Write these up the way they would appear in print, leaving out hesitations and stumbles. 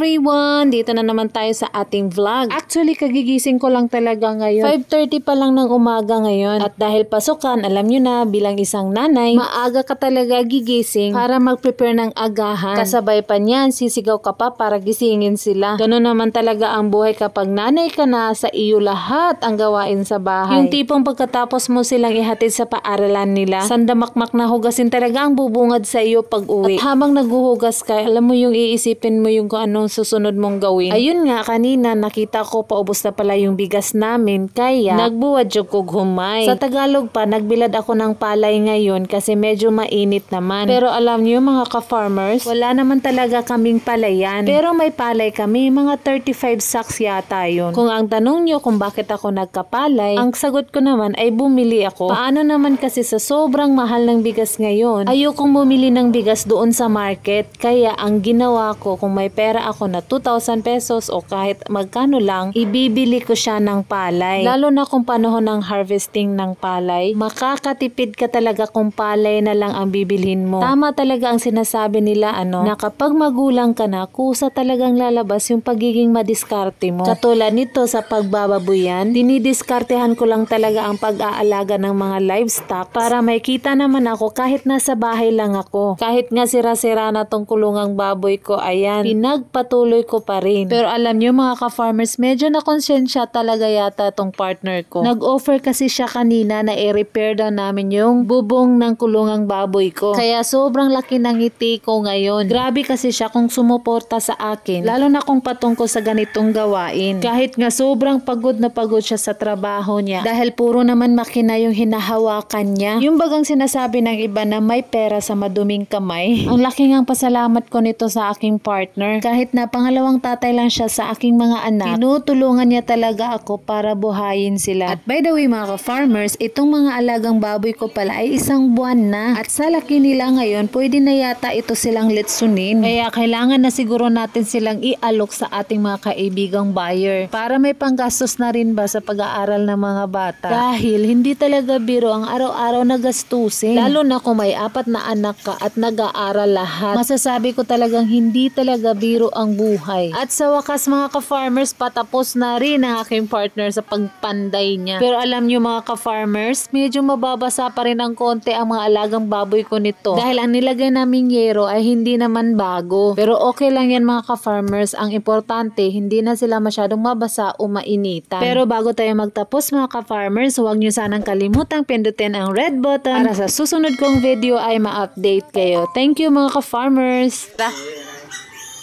everyone! Dito na naman tayo sa ating vlog. Actually, kagigising ko lang talaga ngayon. 5:30 pa lang ng umaga ngayon. At dahil pasukan, alam nyo na, bilang isang nanay, maaga ka talaga gigising para mag-prepare ng agahan. Kasabay pa niyan, sisigaw ka pa para gisingin sila. Ganun naman talaga ang buhay kapag nanay ka na, sa iyo lahat ang gawain sa bahay. Yung tipong pagkatapos mo silang ihatid sa paaralan nila, sandamakmak na hugasin talaga ang bubungad sa iyo pag uwi. At habang naghuhugas ka, alam mo yung iisipin mo yung kung anong susunod mong gawin. Ayun nga, kanina nakita ko paubos na pala yung bigas namin, kaya nagbuwad yung kugumay. Sa Tagalog pa, nagbilad ako ng palay ngayon kasi medyo mainit naman. Pero alam nyo mga ka-farmers, wala naman talaga kaming palayan. Pero may palay kami, mga 35 sacks yata yun. Kung ang tanong nyo kung bakit ako nagkapalay, ang sagot ko naman ay bumili ako. Paano naman kasi sa sobrang mahal ng bigas ngayon, ayokong bumili ng bigas doon sa market. Kaya ang ginawa ko, kung may pera ako na 2,000 pesos o kahit magkano lang, ibibili ko siya ng palay. Lalo na kung panahon ng harvesting ng palay, makakatipid ka talaga kung palay na lang ang bibilhin mo. Tama talaga ang sinasabi nila na kapag magulang ka na, kusa talagang lalabas yung pagiging madiskarte mo. Katulad nito sa pagbababuyan, dinidiskartehan ko lang talaga ang pag-aalaga ng mga livestock para may kita naman ako kahit nasa bahay lang ako. Kahit nga sira-sira na tong kulungang baboy ko, ayan, pinagpatuloy ko pa rin. Pero alam nyo mga ka-farmers, medyo nakonsensya talaga yata tong partner ko. Nag-offer kasi siya kanina na i-repair daw namin yung bubong ng kulungang baboy ko. Kaya sobrang laki ng ngiti ko ngayon. Grabe kasi siya kung sumuporta sa akin, lalo na kung patungkol sa ganitong gawain. Kahit nga sobrang pagod na pagod siya sa trabaho niya dahil puro naman makina yung hinahawakan niya. Yung bagang sinasabi ng iba na may pera sa maduming kamay. Ang laking ang pasalamat ko nito sa aking partner. Kahit na pangalawang tatay lang siya sa aking mga anak, tinutulungan niya talaga ako para buhayin sila. At by the way mga ka-farmers, itong mga alagang baboy ko pala ay 1 buwan na. At sa laki nila ngayon, pwede na yata ito silang litsunin. Kaya kailangan na siguro natin silang ialok sa ating mga kaibigang buyer para may panggastos na rin ba sa pag-aaral ng mga bata. Dahil hindi talaga biro ang araw-araw na gastusin. Lalo na kung may 4 na anak ka at nag-aaral lahat. Masasabi ko talagang hindi talaga biro ang buhay. At sa wakas mga ka-farmers, patapos na rin ang aking partner sa pagpanday niya. Pero alam nyo mga ka-farmers, medyo mababasa pa rin ng konti ang mga alagang baboy ko nito. Dahil ang nilagay naming yero ay hindi naman bago. Pero okay lang yan mga ka-farmers. Ang importante, hindi na sila masyadong mabasa o mainitan. Pero bago tayo magtapos mga ka-farmers, huwag nyo sanang kalimutang pindutin ang red button para sa susunod kong video ay ma-update kayo. Thank you mga ka-farmers!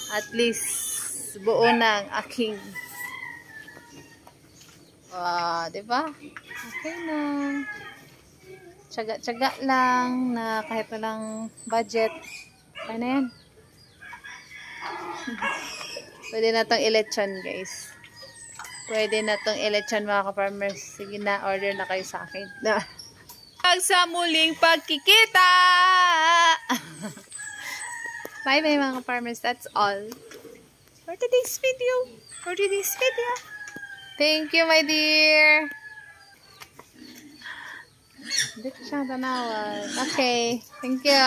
At least, buo na ang aking diba? Okay na. Tsaga-tsaga lang na kahit walang budget. Okay na yan. Pwede na itong ilechon guys. Pwede na itong ilechon mga ka-farmers. Sige na, order na kayo sa akin. Hanggang sa muling pagkikita! Bye-bye mga ka-farmers. That's all for today's video. Thank you, my dear. Dito siyang tanawan. Okay. Thank you.